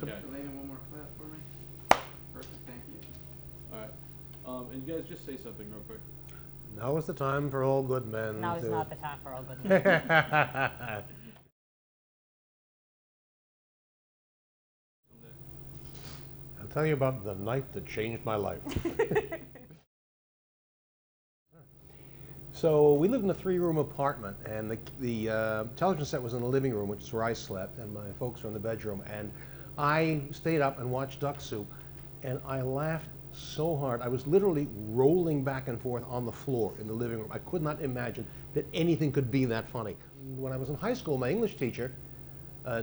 Okay. Yelena, one more clap for me. Perfect, thank you. All right. And you guys just say something real quick. Now is the time for all good men. Now is not the time for all good men. I'll tell you about the night that changed my life. So we lived in a 3-room apartment, and the television set was in the living room, which is where I slept, and my folks were in the bedroom. And I stayed up and watched Duck Soup, and I laughed so hard. I was literally rolling back and forth on the floor in the living room. I could not imagine that anything could be that funny. When I was in high school, my English teacher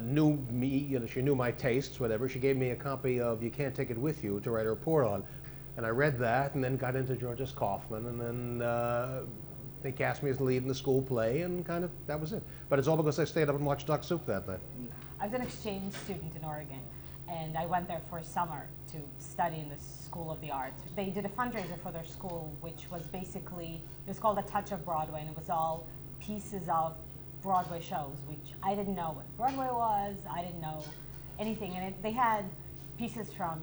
knew me, you know, she knew my tastes, whatever. She gave me a copy of You Can't Take It With You to write a report on. And I read that and then got into Georges Kaufman, and then they cast me as the lead in the school play, and kind of, that was it. But it's all because I stayed up and watched Duck Soup that night. I was an exchange student in Oregon, and I went there for a summer to study in the School of the Arts. They did a fundraiser for their school, which was basically, it was called A Touch of Broadway, and it was all pieces of Broadway shows, which I didn't know what Broadway was, I didn't know anything. And they had pieces from,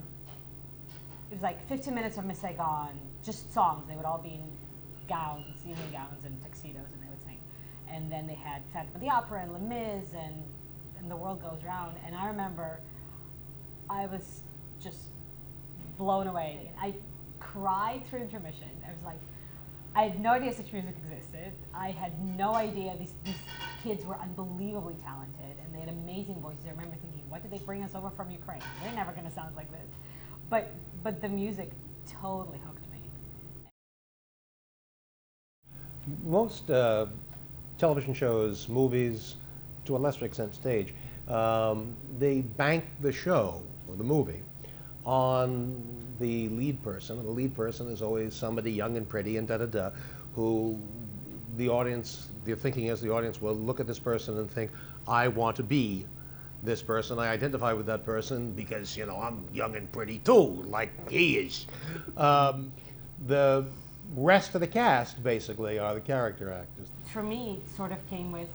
it was like 15 minutes of Miss Saigon, just songs. They would all be in gowns, evening gowns and tuxedos, and they would sing. And then they had Phantom of the Opera and Les Mis and The World Goes Round. And I remember I was just blown away. I cried through intermission. I was like, I had no idea such music existed. I had no idea these kids were unbelievably talented, and they had amazing voices. I remember thinking, what did they bring us over from Ukraine? They're never going to sound like this. But the music totally hooked me. Most television shows, movies, to a lesser extent stage, they bank the show or the movie on the lead person. And the lead person is always somebody young and pretty and da-da-da, who the audience, the thinking is the audience will look at this person and think, I want to be this person. I identify with that person because, you know, I'm young and pretty too, like he is. The rest of the cast, basically, are the character actors. For me, it sort of came with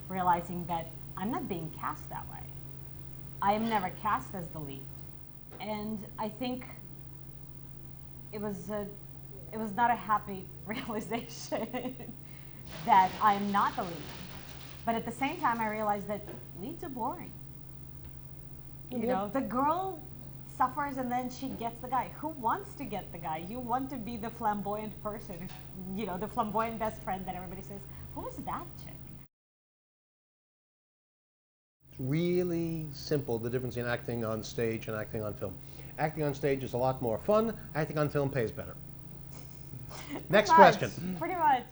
realizing that I'm not being cast that way. I am never cast as the lead. And I think it was not a happy realization that I am not the lead. But at the same time, I realized that leads are boring. You know, the girl suffers and then she gets the guy. Who wants to get the guy? You want to be the flamboyant person, you know, the flamboyant best friend that everybody says, who is that chick? It's really simple, the difference in acting on stage and acting on film. Acting on stage is a lot more fun. Acting on film pays better. Next question. Pretty much.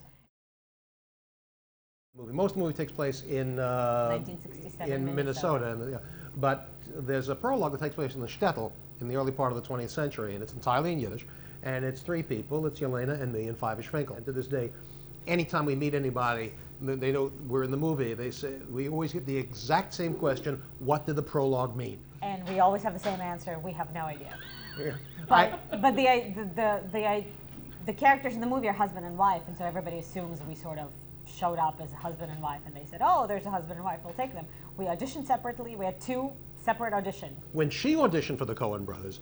Most of the movie takes place in 1967 in Minnesota. And, yeah. But there's a prologue that takes place in the shtetl in the early part of the 20th century, and it's entirely in Yiddish. And it's 3 people. It's Yelena and me and Favish Finkel. And to this day, anytime we meet anybody, they know we're in the movie. They say we always get the exact same question: what did the prologue mean? And we always have the same answer: we have no idea. Yeah. But the characters in the movie are husband and wife, and so everybody assumes we sort of showed up as a husband and wife, and they said, "Oh, there's a husband and wife. We'll take them." We auditioned separately. We had 2 separate auditions. When she auditioned for the Coen Brothers,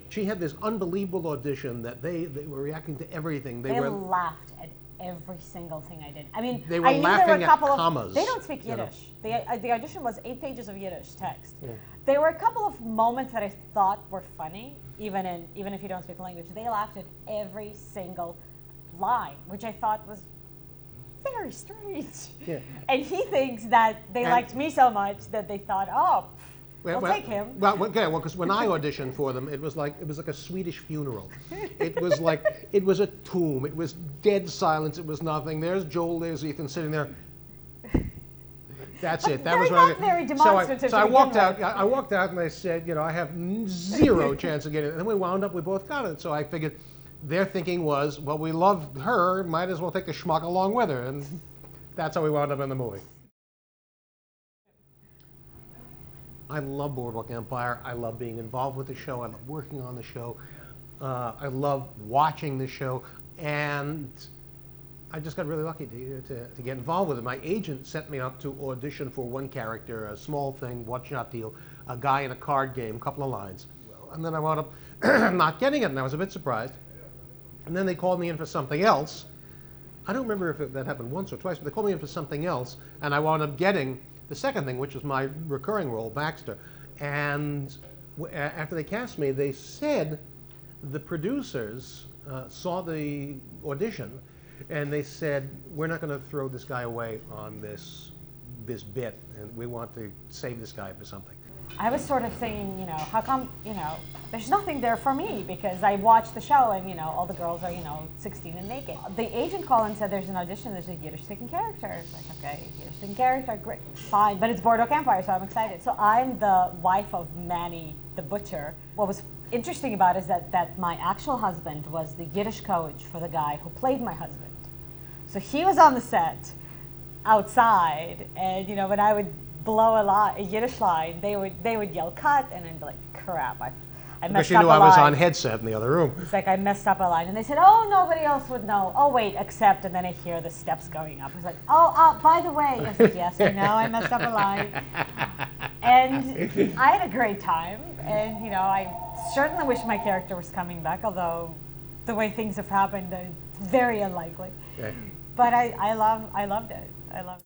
she had this unbelievable audition that they were reacting to everything. They laughed at every single thing I did. I mean, they were I knew laughing there were a couple at of commas. They don't speak Yiddish. The audition was 8 pages of Yiddish text. Yeah. There were a couple of moments that I thought were funny, even if you don't speak the language. They laughed at every single line, which I thought was very strange. Yeah. And he thinks that they liked me so much that they thought, oh, we'll take him. Well, because when I auditioned for them, it was like a Swedish funeral. It was like it was a tomb. It was dead silence. It was nothing. There's Joel. There's Ethan sitting there. That's it. That was not very demonstrative. So I walked out. I walked out and I said, you know, I have 0 chance of getting it. And then we wound up. We both got it. So I figured their thinking was, well, we love her. Might as well take the schmuck along with her. And that's how we wound up in the movie. I love Boardwalk Empire. I love being involved with the show. I love working on the show. I love watching the show. And I just got really lucky to get involved with it. My agent set me up to audition for one character, a small thing, one-shot deal, a guy in a card game, a couple of lines. And then I wound up not getting it, and I was a bit surprised. And then they called me in for something else. I don't remember if that happened once or twice, but they called me in for something else, and I wound up getting the second thing, which was my recurring role, Baxter. And after they cast me, they said the producers saw the audition, and they said, we're not going to throw this guy away on this bit, and we want to save this guy for something. I was sort of thinking, you know, how come, you know, there's nothing there for me, because I watched the show and, you know, all the girls are, you know, 16 and naked. The agent called and said there's an audition, there's a Yiddish-speaking character. It's like, okay, Yiddish-speaking character, great, fine, but it's Boardwalk Empire, so I'm excited. So I'm the wife of Manny the butcher. What was interesting about it is that my actual husband was the Yiddish coach for the guy who played my husband. So he was on the set outside, and, you know, when I would blow a Yiddish line, they would yell cut, and I'd be like, crap, I messed up a line. Because you knew I was on headset in the other room. It's like I messed up a line, and they said, oh, nobody else would know. Oh, wait, except, and then I hear the steps going up. It's like, oh, by the way, I was like, yes, I know, I messed up a line. And I had a great time, and, you know, I certainly wish my character was coming back, although the way things have happened, it's very unlikely. Okay. But I loved it. I loved it.